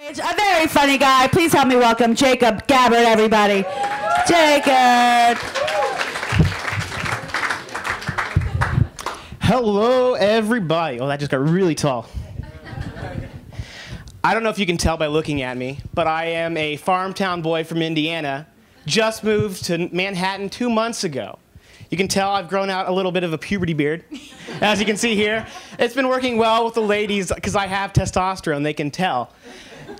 A very funny guy. Please help me welcome Jacob Gabbard, everybody. Jacob. Hello, everybody. Oh, that just got really tall. I don't know if you can tell by looking at me, but I am a farm town boy from Indiana. Just moved to Manhattan 2 months ago. You can tell I've grown out a little bit of a puberty beard, as you can see here. It's been working well with the ladies because I have testosterone, they can tell.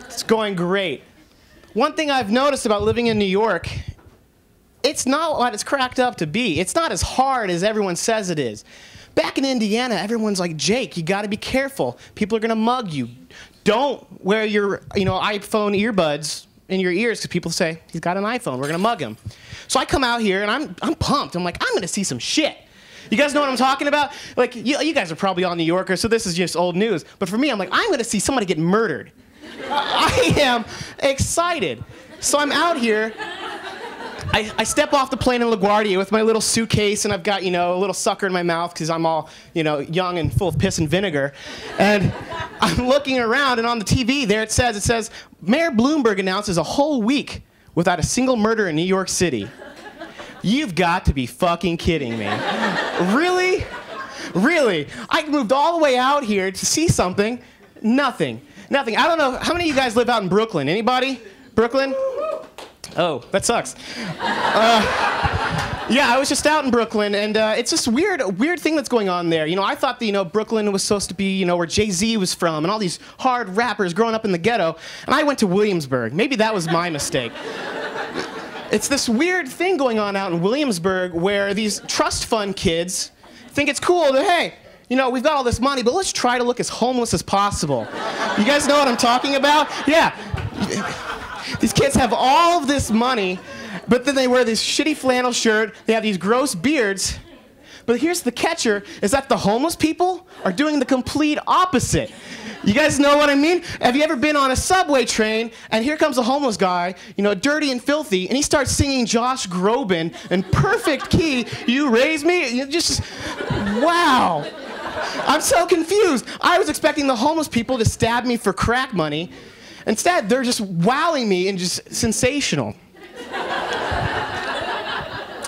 It's going great. One thing I've noticed about living in New York, it's not what it's cracked up to be. It's not as hard as everyone says it is. Back in Indiana, everyone's like, Jake, you gotta be careful. People are gonna mug you. Don't wear your iPhone earbuds in your ears because people say, he's got an iPhone, we're gonna mug him. So I come out here and I'm pumped. I'm like, I'm gonna see some shit. You guys know what I'm talking about? Like, you guys are probably all New Yorkers, so this is just old news. But for me, I'm like, I'm gonna see somebody get murdered. I am excited. So I'm out here. I step off the plane in LaGuardia with my little suitcase, and I've got, a little sucker in my mouth because I'm all, young and full of piss and vinegar. And I'm looking around, and on the TV there it says, Mayor Bloomberg announces a whole week without a single murder in New York City. You've got to be fucking kidding me. Really? Really? I moved all the way out here to see something. Nothing. Nothing. I don't know. How many of you guys live out in Brooklyn? Anybody? Brooklyn? Oh, that sucks. Yeah, I was just out in Brooklyn, and it's this weird thing that's going on there. I thought that, Brooklyn was supposed to be, where Jay-Z was from, and all these hard rappers growing up in the ghetto, and I went to Williamsburg. Maybe that was my mistake. It's this weird thing going on out in Williamsburg where these trust fund kids think it's cool to, hey, we've got all this money, but let's try to look as homeless as possible. You guys know what I'm talking about? Yeah. These kids have all of this money, but then they wear this shitty flannel shirt, they have these gross beards, but here's the catcher, is that the homeless people are doing the complete opposite. You guys know what I mean? Have you ever been on a subway train, and here comes a homeless guy, dirty and filthy, and he starts singing Josh Groban in perfect key, you raise me, wow. I'm so confused. I was expecting the homeless people to stab me for crack money. Instead, they're just wowing me and just sensational.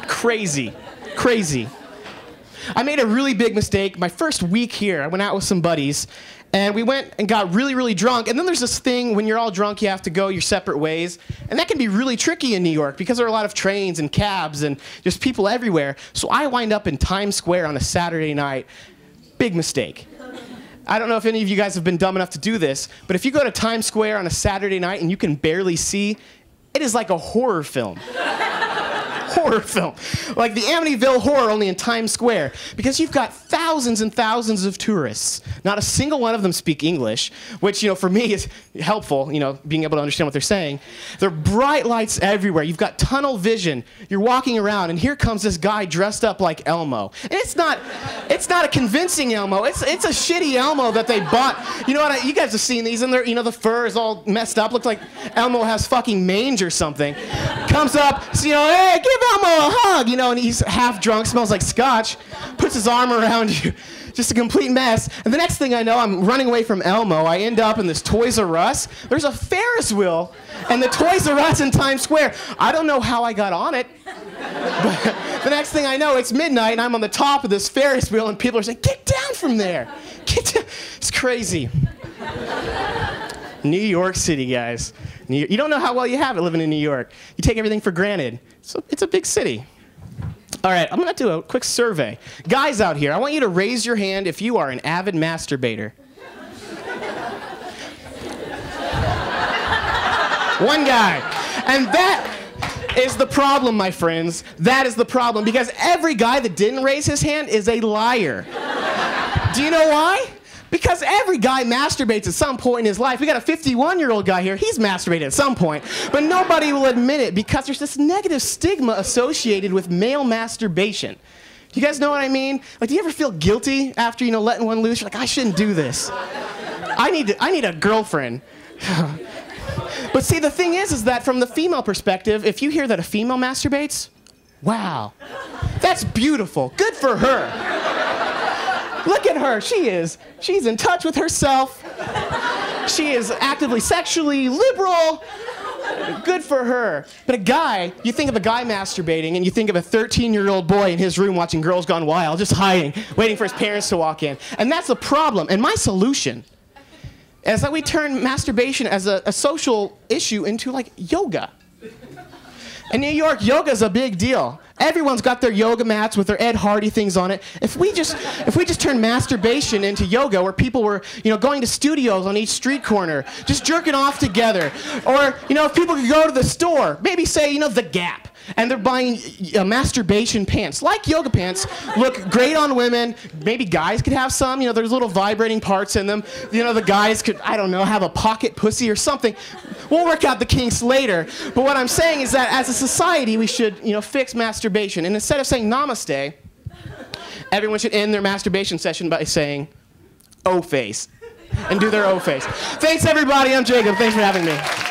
Crazy. Crazy. I made a really big mistake. My first week here, I went out with some buddies, and we went and got really, really drunk. And then there's this thing, when you're all drunk, you have to go your separate ways. And that can be really tricky in New York because there are a lot of trains and cabs and just people everywhere. So I wind up in Times Square on a Saturday night. Big mistake. I don't know if any of you guys have been dumb enough to do this, but if you go to Times Square on a Saturday night and you can barely see, it is like a horror film. Horror film. Like the Amityville Horror, only in Times Square. Because you've got thousands and thousands of tourists. Not a single one of them speak English, which, for me is helpful, being able to understand what they're saying. There are bright lights everywhere. You've got tunnel vision. You're walking around, and here comes this guy dressed up like Elmo. And it's not a convincing Elmo. It's a shitty Elmo that they bought. You know what? You guys have seen these, and they're, the fur is all messed up. Looks like Elmo has fucking mange or something. Comes up, hey, give Elmo a hug, and he's half drunk, smells like scotch, puts his arm around you, just a complete mess. And the next thing I know, I'm running away from Elmo. I end up in this Toys R Us. There's a Ferris wheel and the Toys R Us in Times Square. I don't know how I got on it, but the next thing I know, it's midnight and I'm on the top of this Ferris wheel and people are saying, get down from there. Get down. It's crazy. New York City, guys. You don't know how well you have it living in New York. You take everything for granted. So it's a big city. All right, I'm going to do a quick survey. Guys out here, I want you to raise your hand if you are an avid masturbator. One guy. And that is the problem, my friends. That is the problem. Because every guy that didn't raise his hand is a liar. Do you know why? Because every guy masturbates at some point in his life. We got a 51-year-old guy here. He's masturbated at some point. But nobody will admit it because there's this negative stigma associated with male masturbation. You guys know what I mean? Like, do you ever feel guilty after, letting one loose? You're like, I shouldn't do this. I need a girlfriend. But see, the thing is that from the female perspective, if you hear that a female masturbates, wow, that's beautiful. Good for her. Look at her. She's in touch with herself. She is actively sexually liberal. Good for her. But a guy, you think of a guy masturbating, and you think of a 13-year-old boy in his room watching Girls Gone Wild, just hiding, waiting for his parents to walk in. And that's a problem. And my solution is that we turn masturbation as a social issue into, like, yoga. In New York, yoga is a big deal. Everyone's got their yoga mats with their Ed Hardy things on it. If we just turn masturbation into yoga, where people were, going to studios on each street corner, just jerking off together, or, if people could go to the store, maybe say, the Gap, and they're buying masturbation pants, like yoga pants, look great on women. Maybe guys could have some. There's little vibrating parts in them. The guys could, I don't know, have a pocket pussy or something. We'll work out the kinks later. But what I'm saying is that as a society, we should, fix masturbation. And instead of saying namaste, everyone should end their masturbation session by saying, "O face," and do their O face. Thanks, everybody. I'm Jacob. Thanks for having me.